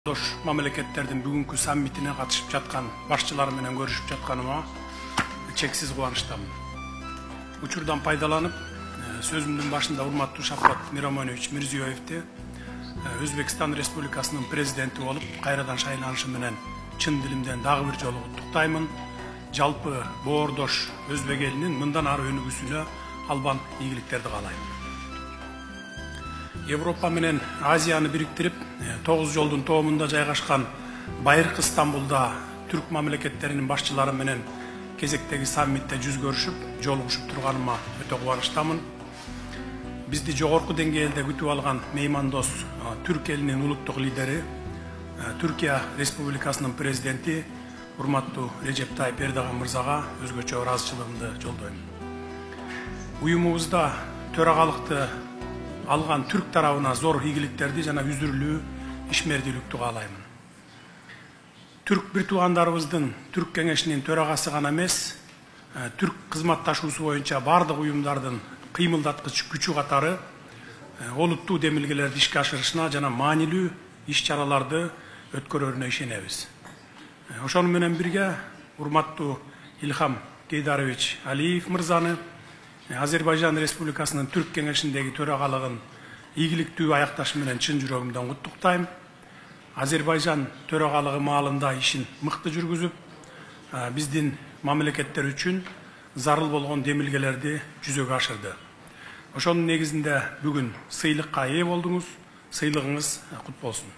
Doş mamleketlerden бүгүнкү саммитине катышып жаткан башчылар менен көрүшүп жатканыма чексиз кубанычтамын. Учурдан пайдаланып, сөзүмдүн башында урматтуу Шавкат Миромонович Мирзиёевди Өзбекстан Республикасынын президенти болуп кайрадан шайланышы менен чын дилимден дагы бир жолу куттуктаймын. Жалпы боордош өзбек элинин мындан ары өнүгүүсүнө албан ийгиликтерди каалайм. Европа менен Азияны бириктирип, 9 жолдун тоомунда жайгашкан Байыркы Стамбулда түрк мамлекеттеринин башчылары менен кезектеги саммитте жүз көрүшүп, жолугушуп турганыма өтө кубанычтамын. Бизди жогорку деңгээлде күтүп алган меймандос түрк элинин улуттук лидери, Түркия Республикасынын президенти урматтуу Режеп Тайып Эрдоган мырзага өзгөчө ыраазычылыгымды жолдойм. Уюмубузда төрагалыкты алган түрк тарабына зор ийгиликтерди жана үзүрлүү ишмердүүлүктү каалаймын. Түрк бир туугандарыбыздын түрк кеңешинин төрагасы гана эмес, түрк кызматташуусу боюнча бардык уюмдардын кыймылдаткыч күчү катары олуттуу демилгелерди ишке ашырышына жана маанилүү иш-чараларды өткөрөрүнө ишенебиз. Ошону менен бирге урматтуу Илхам Гейдарович Алиев мырзаны Азербайжан Республикасынын түрк кеңешиндеги төрагалыгын ийгиликтүү аякташы менен чын жүрөгүмдөн куттуктайм. Азербайжан төрагалыгы маалында ишин мыкты жүргүзүп, биздин мамлекеттер үчүн зарыл болгон демилгелерди жүзөгө ашырды. Ошонун негизинде бүгүн сыйлыкка ээ болдуңуз. Сыйлыгыңыз кут болсун.